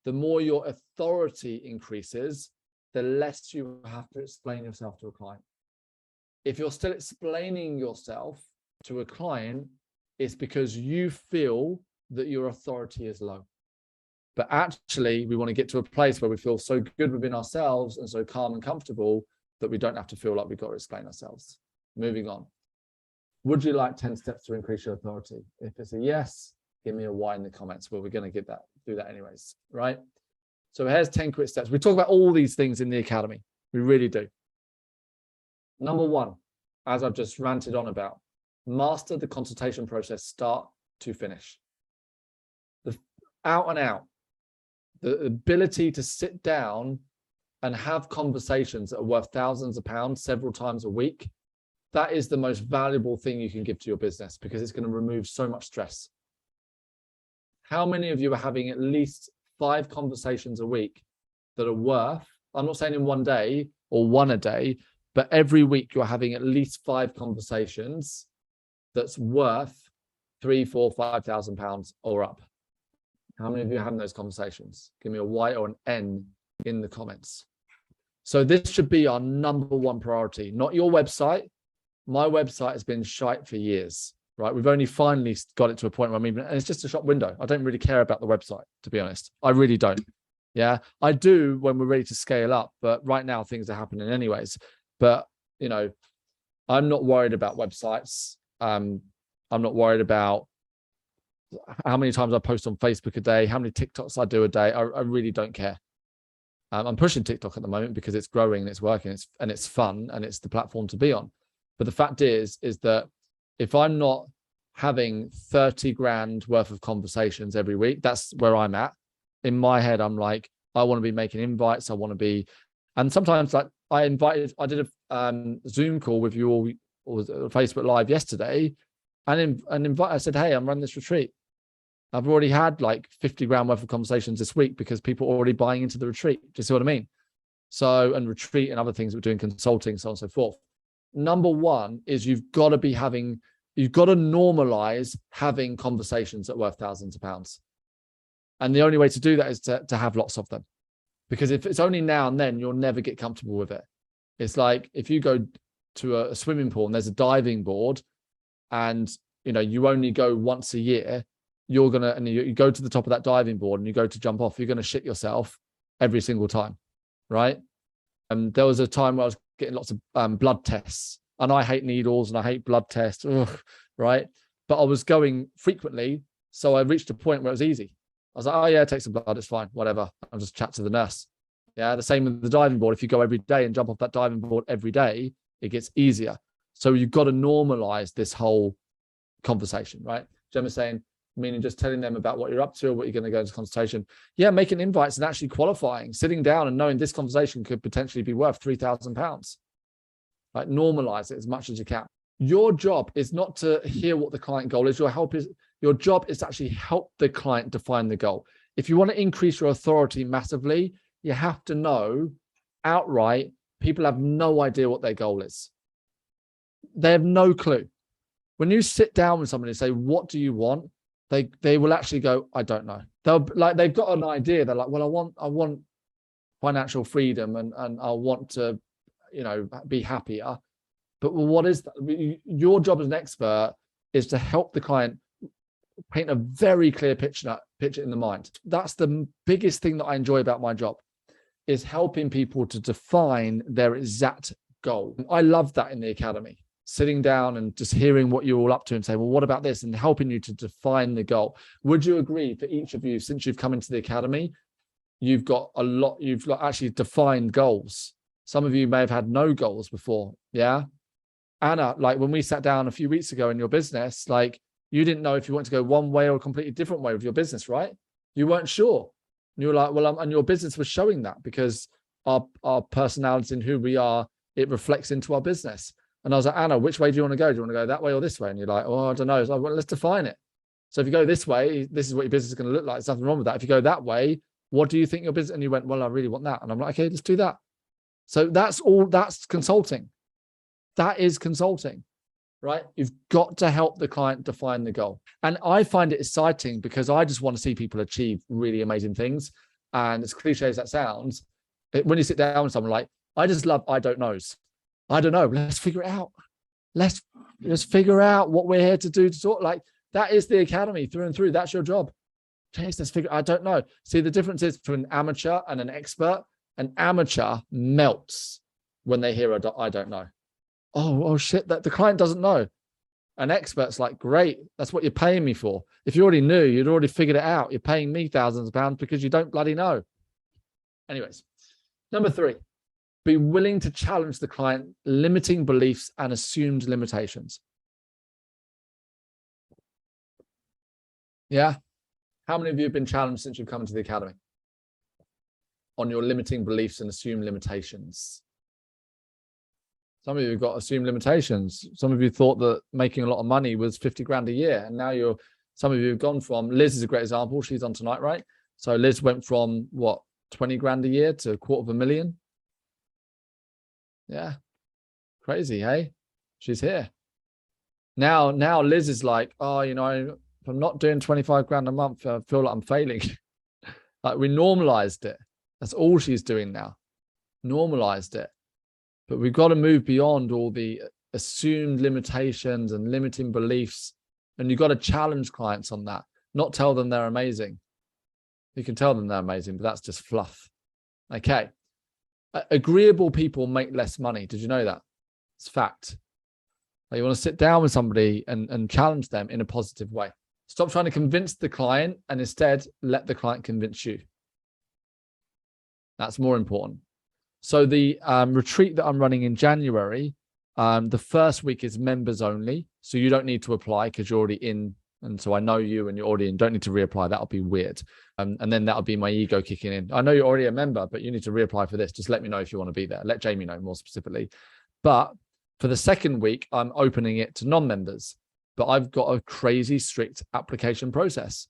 the more your authority increases, the less you have to explain yourself to a client. If you're still explaining yourself to a client, it's because you feel that your authority is low. But actually, we want to get to a place where we feel so good within ourselves and so calm and comfortable that we don't have to feel like we've got to explain ourselves. Moving on. Would you like 10 steps to increase your authority? If it's a yes, give me a Y in the comments. Well, we're going to do that anyways, right? So here's 10 quick steps. We talk about all these things in the academy. We really do. Number one, as I've just ranted on about, master the consultation process start to finish. The out and out, the ability to sit down and have conversations that are worth thousands of pounds several times a week, that is the most valuable thing you can give to your business because it's going to remove so much stress. How many of you are having at least 5 conversations a week that are worth, I'm not saying in one day or one a day, but every week you're having at least 5 conversations that's worth 3, 4, 5,000 pounds or up? How many of you are having those conversations? Give me a Y or an N in the comments. So this should be our number one priority, not your website. My website has been shite for years, right? We've only finally got it to a point where I'm even, and it's just a shop window. I don't really care about the website, to be honest. I really don't. Yeah, I do when we're ready to scale up, but right now things are happening anyways. But, you know, I'm not worried about websites. I'm not worried about how many times I post on Facebook a day, how many TikToks I do a day. I really don't care. I'm pushing TikTok at the moment because it's growing and it's working and it's fun and it's the platform to be on. But the fact is that if I'm not having 30 grand worth of conversations every week, that's where I'm at. In my head, I'm like, I want to be making invites. I want to be, and sometimes like I did a Zoom call with you all, or Facebook Live yesterday, and I said, hey, I'm running this retreat. I've already had like 50 grand worth of conversations this week because people are already buying into the retreat. Do you see what I mean? So, and retreat and other things, we're doing consulting, so on and so forth. Number one is you've got to normalize having conversations that are worth thousands of pounds. And the only way to do that is to have lots of them. Because if it's only now and then, you'll never get comfortable with it. It's like if you go to a swimming pool and there's a diving board and, you know, you only go once a year, you go to the top of that diving board and you go to jump off, you're going to shit yourself every single time, right? And there was a time where I was getting lots of blood tests, and I hate needles and I hate blood tests, right? But I was going frequently, so I reached a point where it was easy. I was like, oh yeah, take some blood, it's fine, whatever. I'll just chat to the nurse. Yeah, the same with the diving board. If you go every day and jump off that diving board every day, it gets easier. So you've got to normalize this whole conversation, right? Gemma's saying, meaning just telling them about what you're up to or what you're going to go into consultation. Yeah, making invites and actually qualifying, sitting down and knowing this conversation could potentially be worth £3,000. Right? Normalize it as much as you can. Your job is not to hear what the client goal is. Your job is to actually help the client define the goal. If you want to increase your authority massively, you have to know outright, people have no idea what their goal is. They have no clue. When you sit down with somebody and say, what do you want? They will actually go, I don't know. They've got an idea. They're like, well, I want financial freedom and I want to, you know, be happier. But what is that? Your job as an expert is to help the client paint a very clear picture in the mind. That's the biggest thing that I enjoy about my job, is helping people to define their exact goal. I love that in the academy. Sitting down and just hearing what you're all up to and say, well, what about this? And helping you to define the goal. Would you agree, for each of you, since you've come into the academy, you've actually defined goals. Some of you may have had no goals before. Yeah. Anna, like when we sat down a few weeks ago in your business, like you didn't know if you want to go one way or a completely different way with your business, right? You weren't sure. And you were like, well, and your business was showing that because our personality and who we are, it reflects into our business. And I was like, Anna, which way do you want to go? Do you want to go that way or this way? And you're like, oh, I don't know. So well, let's define it. So if you go this way, this is what your business is going to look like. There's nothing wrong with that. If you go that way, what do you think your business? And you went, well, I really want that. And I'm like, okay, let's do that. So that's consulting. That is consulting, right? You've got to help the client define the goal. And I find it exciting because I just want to see people achieve really amazing things. And as cliche as that sounds, when you sit down with someone like, I just love I don't knows. I don't know. Let's figure it out. Let's figure out what we're here to do to talk. Like, that is the academy through and through. That's your job. Chase, let's figure. I don't know. See, the difference is between an amateur and an expert. An amateur melts when they hear I don't know. Oh shit, that the client doesn't know. An expert's like, great, that's what you're paying me for. If you already knew, you'd already figured it out. You're paying me thousands of pounds because you don't bloody know. Anyways, number 3, be willing to challenge the client, limiting beliefs and assumed limitations. Yeah. How many of you have been challenged since you've come into the academy on your limiting beliefs and assumed limitations? Some of you have got assumed limitations. Some of you thought that making a lot of money was 50 grand a year. And now some of you have gone from, Liz is a great example. She's on tonight, right? So Liz went from what, 20 grand a year to $250,000. Yeah. Crazy, hey? She's here. Now Liz is like, oh, if I'm not doing 25 grand a month, I feel like I'm failing. Like, we normalized it. That's all she's doing now. Normalized it. But we've got to move beyond all the assumed limitations and limiting beliefs. And you've got to challenge clients on that, not tell them they're amazing. You can tell them they're amazing, but that's just fluff. Okay. Agreeable people make less money. Did you know that? It's fact. Like, you want to sit down with somebody and challenge them in a positive way. Stop trying to convince the client and instead let the client convince you. That's more important. So the retreat that I'm running in January, the first week is members only. So you don't need to apply because you're already in. And so I know you and you're already in. Don't need to reapply. That'll be weird. And then that'll be my ego kicking in. I know you're already a member, but you need to reapply for this. Just let me know if you want to be there. Let Jamie know more specifically. But for the second week, I'm opening it to non-members. But I've got a crazy strict application process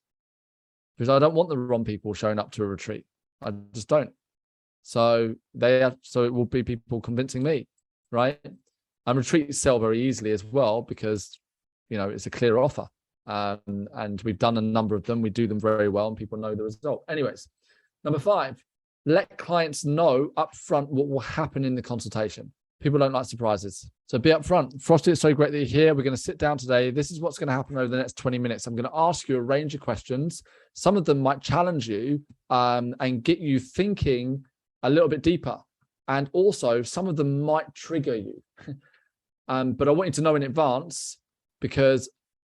because I don't want the wrong people showing up to a retreat. I just don't. So it will be people convincing me, right? And retreats sell very easily as well because, it's a clear offer. And we've done a number of them. We do them very well and people know the result. Anyways, number 5, let clients know upfront what will happen in the consultation. People don't like surprises. So be upfront. Frosty, it's so great that you're here. We're going to sit down today. This is what's going to happen over the next 20 minutes. I'm going to ask you a range of questions. Some of them might challenge you and get you thinking a little bit deeper. And also some of them might trigger you. But I want you to know in advance, because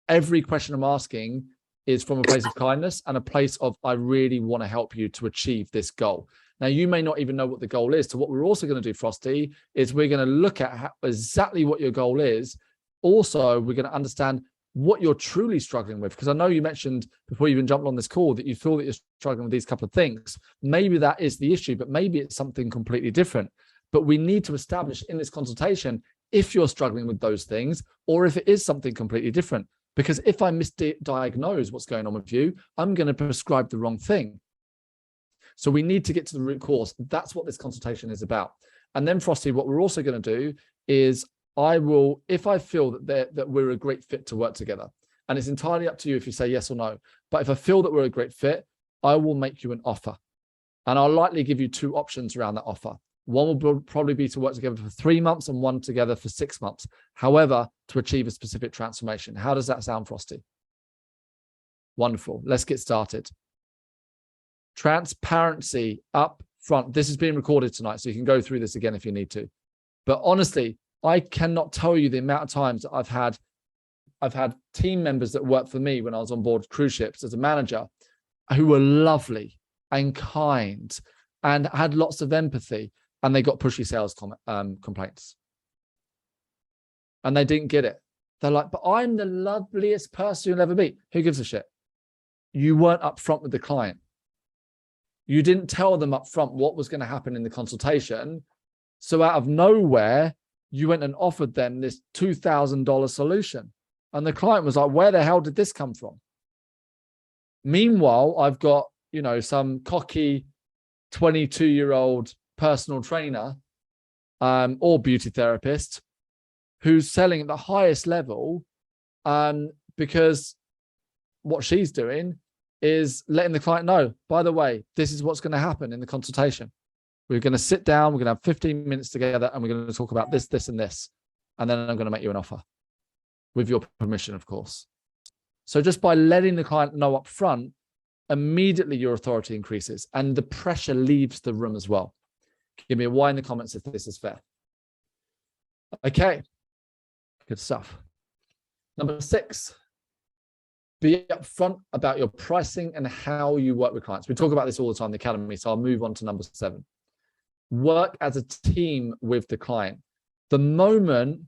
every question I'm asking is from a place of kindness and a place of, I really want to help you to achieve this goal. Now, you may not even know what the goal is. So what we're also going to do, Frosty, is we're going to look at exactly what your goal is. Also, we're going to understand what you're truly struggling with. Because I know you mentioned before you even jumped on this call that you feel that you're struggling with these couple of things. Maybe that is the issue, but maybe it's something completely different. But we need to establish in this consultation if you're struggling with those things or if it is something completely different. Because if I misdiagnose what's going on with you, I'm going to prescribe the wrong thing. So we need to get to the root cause. That's what this consultation is about. And then, Frosty, what we're also going to do is if I feel that we're a great fit to work together, and it's entirely up to you if you say yes or no, but if I feel that we're a great fit, I will make you an offer. And I'll likely give you 2 options around that offer. One will probably be to work together for 3 months and one together for 6 months. However, to achieve a specific transformation. How does that sound, Frosty? Wonderful. Let's get started. Transparency up front. This is being recorded tonight, so you can go through this again if you need to. But honestly, I cannot tell you the amount of times that I've had team members that worked for me when I was on board cruise ships as a manager who were lovely and kind and had lots of empathy, and they got pushy sales complaints. And they didn't get it. They're like, but I'm the loveliest person you'll ever meet. Who gives a shit? You weren't upfront with the client. You didn't tell them up front what was going to happen in the consultation. So out of nowhere, you went and offered them this $2,000 solution. And the client was like, where the hell did this come from? Meanwhile, I've got, some cocky 22-year-old personal trainer or beauty therapist who's selling at the highest level because what she's doing is letting the client know, by the way, this is what's going to happen in the consultation. We're going to sit down, we're going to have 15 minutes together, and we're going to talk about this, this, and this. And then I'm going to make you an offer with your permission, of course. So just by letting the client know up front, immediately your authority increases and the pressure leaves the room as well. Give me a Y in the comments if this is fair. Okay, good stuff. Number 6, be upfront about your pricing and how you work with clients. We talk about this all the time in the academy, so I'll move on to number 7. Work as a team with the client. The moment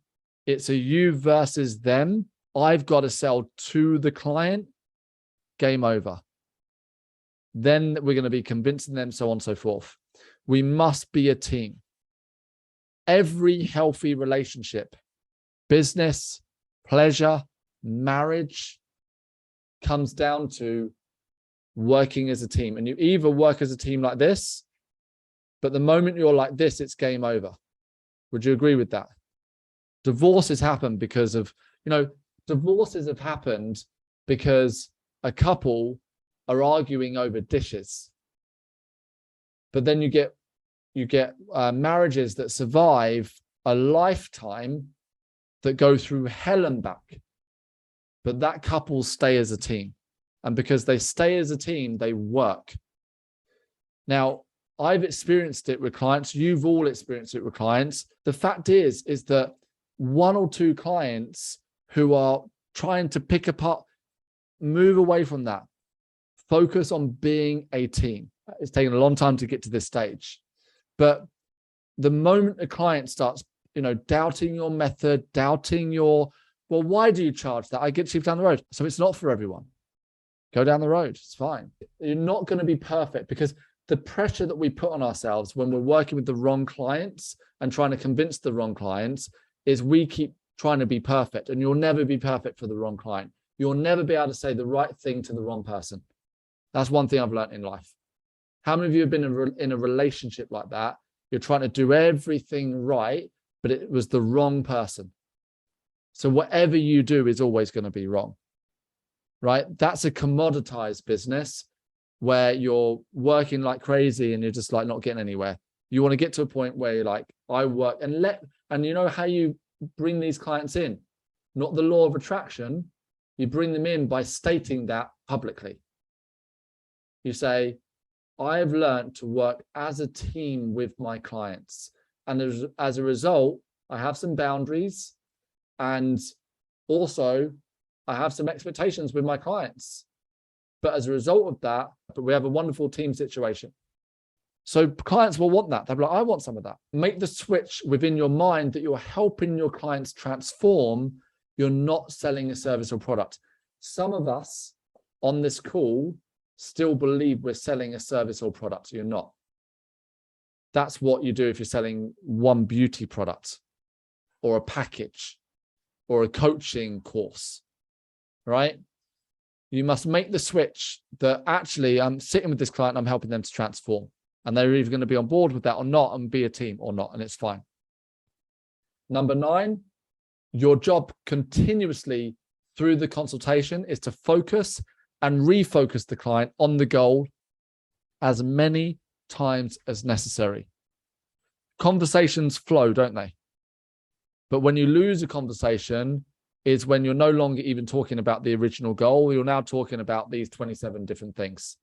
it's a you versus them, I've got to sell to the client, game over. Then we're going to be convincing them, so on and so forth. We must be a team. Every healthy relationship, business, pleasure, marriage, comes down to working as a team. And you either work as a team like this, but the moment you're like this, it's game over. Would you agree with that? Divorces happen because of, divorces have happened because a couple are arguing over dishes. But then you get marriages that survive a lifetime that go through hell and back. But that couple stay as a team. And because they stay as a team, they work. Now, I've experienced it with clients. You've all experienced it with clients. The fact is that 1 or 2 clients who are trying to pick apart, move away from that. Focus on being a team. It's taken a long time to get to this stage. But the moment a client starts, doubting your method, doubting your, well, why do you charge that? I get cheap down the road. So it's not for everyone. Go down the road. It's fine. You're not going to be perfect because the pressure that we put on ourselves when we're working with the wrong clients and trying to convince the wrong clients is we keep trying to be perfect, and you'll never be perfect for the wrong client. You'll never be able to say the right thing to the wrong person. That's one thing I've learned in life. How many of you have been in a relationship like that? You're trying to do everything right, but it was the wrong person. So whatever you do is always going to be wrong, right? That's a commoditized business where you're working like crazy and you're just like not getting anywhere. You want to get to a point where you're like, I work and you know how you bring these clients in, not the law of attraction. You bring them in by stating that publicly. You say, I have learned to work as a team with my clients. And as a result, I have some boundaries and also I have some expectations with my clients. But as a result of that, we have a wonderful team situation. So clients will want that. They'll be like, I want some of that. Make the switch within your mind that you're helping your clients transform. You're not selling a service or product. Some of us on this call still believe we're selling a service or product. You're not. That's what you do if you're selling one beauty product or a package or a coaching course, right? You must make the switch that actually I'm sitting with this client, I'm helping them to transform. And they're either going to be on board with that or not and be a team or not, and it's fine. Number 9, your job continuously through the consultation is to focus and refocus the client on the goal as many times as necessary. Conversations flow, don't they? But when you lose a conversation is when you're no longer even talking about the original goal. You're now talking about these 27 different things.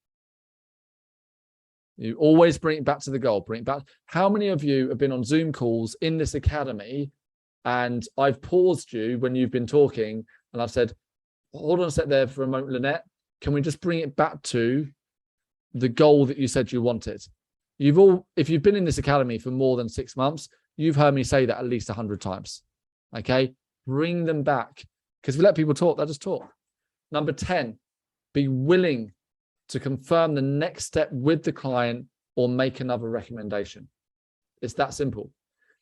You always bring it back to the goal, bring it back. How many of you have been on Zoom calls in this academy and I've paused you when you've been talking and I've said, hold on a sec there for a moment, Lynette. Can we just bring it back to the goal that you said you wanted? If you've been in this academy for more than 6 months, you've heard me say that at least 100 times. Okay? Bring them back. Because if we let people talk, they'll just talk. Number 10, be willing to confirm the next step with the client or make another recommendation. It's that simple.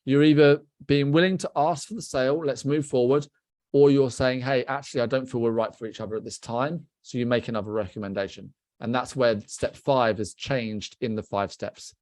You're either being willing to ask for the sale, let's move forward, or you're saying, hey, actually, I don't feel we're right for each other at this time. So you make another recommendation. And that's where step 5 has changed in the 5 steps.